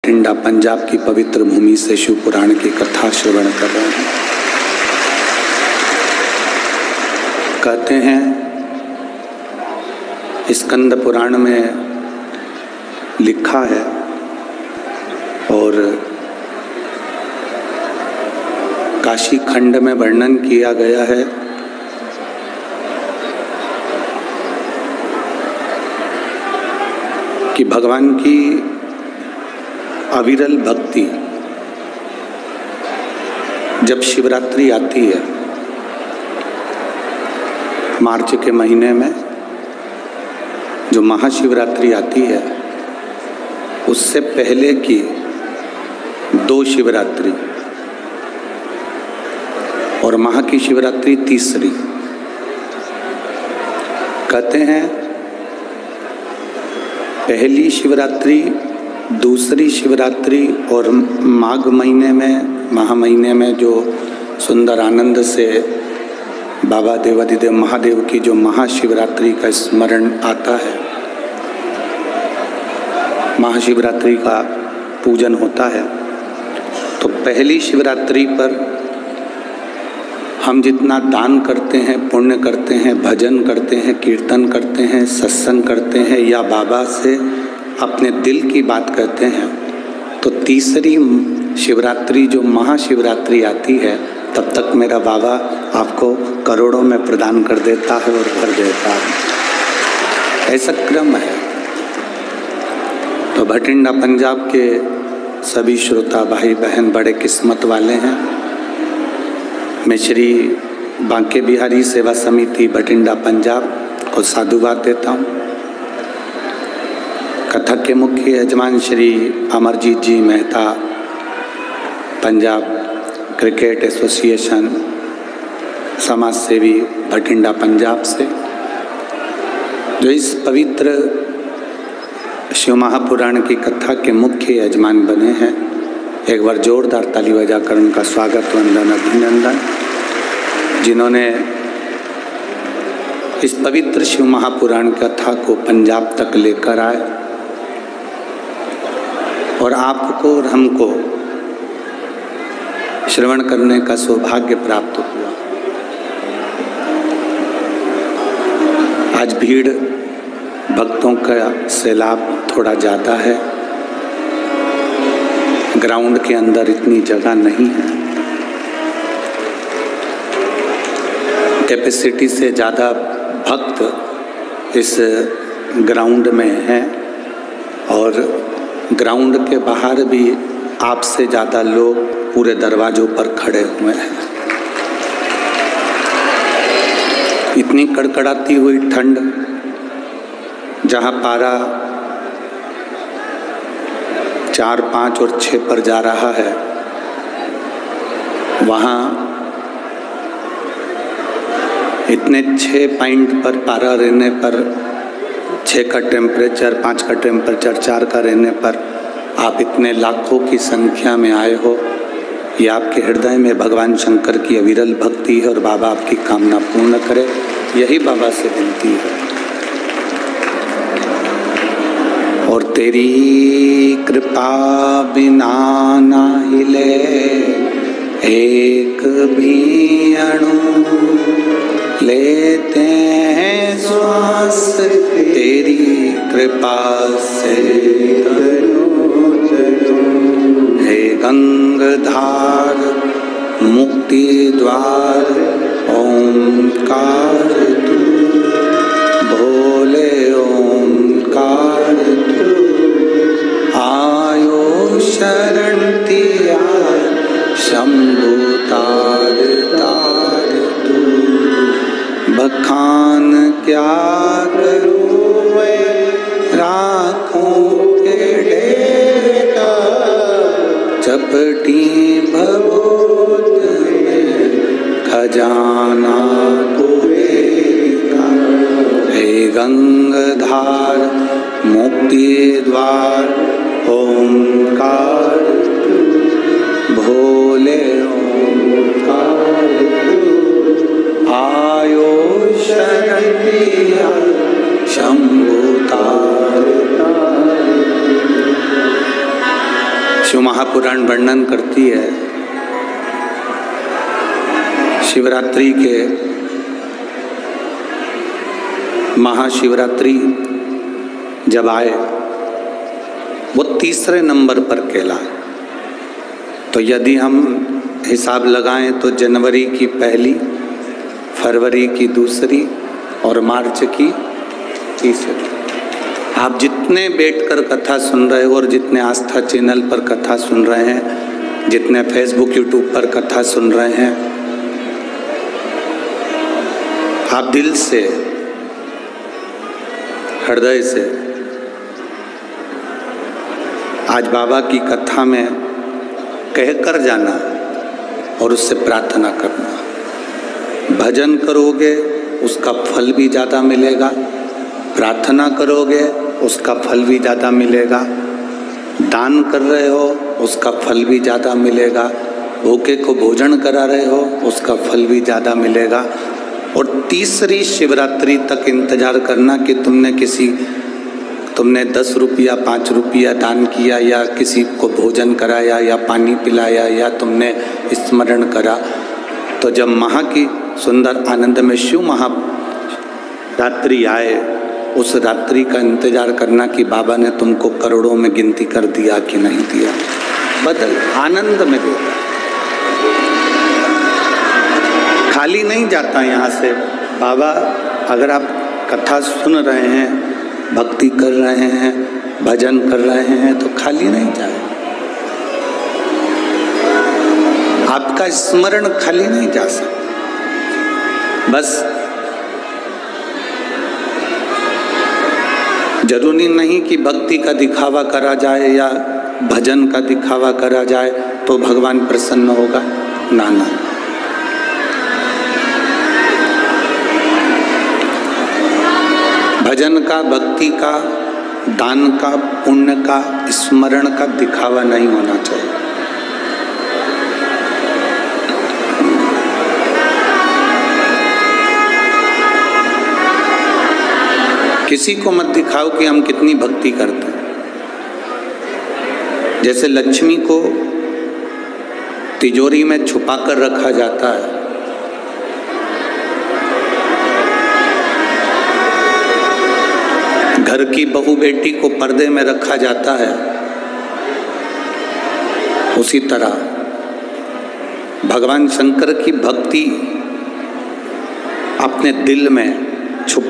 बठिंडा पंजाब की पवित्र भूमि से शिव पुराण की कथा श्रवण कर रहे हैं। कहते हैं स्कंद पुराण में लिखा है और काशी खंड में वर्णन किया गया है कि भगवान की अविरल भक्ति जब शिवरात्रि आती है मार्च के महीने में, जो महाशिवरात्रि आती है उससे पहले की 2 शिवरात्रि और माह की शिवरात्रि तीसरी, कहते हैं पहली शिवरात्रि, दूसरी शिवरात्रि और माघ महीने में, माह महीने में जो सुंदर आनंद से बाबा देवाधिदेव महादेव की जो महाशिवरात्रि का स्मरण आता है, महाशिवरात्रि का पूजन होता है, तो पहली शिवरात्रि पर हम जितना दान करते हैं, पुण्य करते हैं, भजन करते हैं, कीर्तन करते हैं, सत्संग करते हैं या बाबा से अपने दिल की बात करते हैं, तो तीसरी शिवरात्रि जो महाशिवरात्रि आती है तब तक मेरा बाबा आपको करोड़ों में प्रदान कर देता है और कर देता है। ऐसा क्रम है। तो बठिंडा पंजाब के सभी श्रोता भाई बहन बड़े किस्मत वाले हैं। मैं श्री बांके बिहारी सेवा समिति बठिंडा पंजाब को साधुवाद देता हूँ। कथा के मुख्य यजमान श्री अमरजीत जी मेहता, पंजाब क्रिकेट एसोसिएशन समाज सेवी बठिंडा पंजाब से, जो इस पवित्र शिव महापुराण की कथा के मुख्य यजमान बने हैं। एक बार जोरदार ताली बजाकर उनका स्वागत, वंदन, अभिनंदन। जिन्होंने इस पवित्र शिव महापुराण कथा को पंजाब तक लेकर आए और आपको और हमको श्रवण करने का सौभाग्य प्राप्त हुआ। आज भीड़ भक्तों का सैलाब थोड़ा ज़्यादा है, ग्राउंड के अंदर इतनी जगह नहीं है, कैपेसिटी से ज़्यादा भक्त इस ग्राउंड में हैं और ग्राउंड के बाहर भी आपसे ज़्यादा लोग पूरे दरवाज़ों पर खड़े हुए हैं। इतनी कड़कड़ाती हुई ठंड, जहाँ पारा 4, 5 और 6 पर जा रहा है, वहाँ इतने 6 पॉइंट पर पारा रहने पर, 6 का टेम्परेचर, 5 का टेम्परेचर, 4 का रहने पर आप इतने लाखों की संख्या में आए हो, ये आपके हृदय में भगवान शंकर की अविरल भक्ति है और बाबा आपकी कामना पूर्ण करे, यही बाबा से विनती है। और तेरी कृपा बिना ना हिले एक भी अणु, लेते हैं श्वास तेरी कृपा से। हे गंगाधार मुक्ति द्वार ओंकार तू, भोले ओंकार तू, आयो शरण तिया शंभु तार तार तू। बखान क्या करूं मैं राखों के डेटा, चपटी भगोत में खजाना कुएगा। हे गंगाधार मुक्ति द्वार ओंकार तू, भोले ओंकार तू, आयो शरण तिया शंभु तार तार। शिव महापुराण वर्णन करती है शिवरात्रि के महाशिवरात्रि जब आए वो तीसरे नंबर पर कहला। तो यदि हम हिसाब लगाएं तो जनवरी की पहली, फरवरी की दूसरी और मार्च की तीसरी। आप जितने बैठकर कथा सुन रहे हो और जितने आस्था चैनल पर कथा सुन रहे हैं, जितने फेसबुक यूट्यूब पर कथा सुन रहे हैं, आप दिल से हृदय से आज बाबा की कथा में कहकर जाना और उससे प्रार्थना करना। भजन करोगे उसका फल भी ज़्यादा मिलेगा, प्रार्थना करोगे उसका फल भी ज़्यादा मिलेगा, दान कर रहे हो उसका फल भी ज़्यादा मिलेगा, भूखे को भोजन करा रहे हो उसका फल भी ज़्यादा मिलेगा। और तीसरी शिवरात्रि तक इंतज़ार करना कि तुमने 10 रुपया 5 रुपया दान किया या किसी को भोजन कराया या पानी पिलाया या तुमने स्मरण करा। तो जब महा की सुंदर आनंद में शिव महारात्रि आए, उस रात्रि का इंतजार करना कि बाबा ने तुमको करोड़ों में गिनती कर दिया कि नहीं दिया। बदल आनंद में देता, खाली नहीं जाता यहाँ से। बाबा अगर आप कथा सुन रहे हैं, भक्ति कर रहे हैं, भजन कर रहे हैं तो खाली नहीं जाए। आपका स्मरण खाली नहीं जा सकता। बस जरूरी नहीं कि भक्ति का दिखावा करा जाए या भजन का दिखावा करा जाए तो भगवान प्रसन्न होगा, ना ना। भजन का, भक्ति का, दान का, पुण्य का, स्मरण का दिखावा नहीं होना चाहिए। किसी को मत दिखाओ कि हम कितनी भक्ति करते हैं। जैसे लक्ष्मी को तिजोरी में छुपा कर रखा जाता है, घर की बहू बेटी को पर्दे में रखा जाता है, उसी तरह भगवान शंकर की भक्ति अपने दिल में छुपा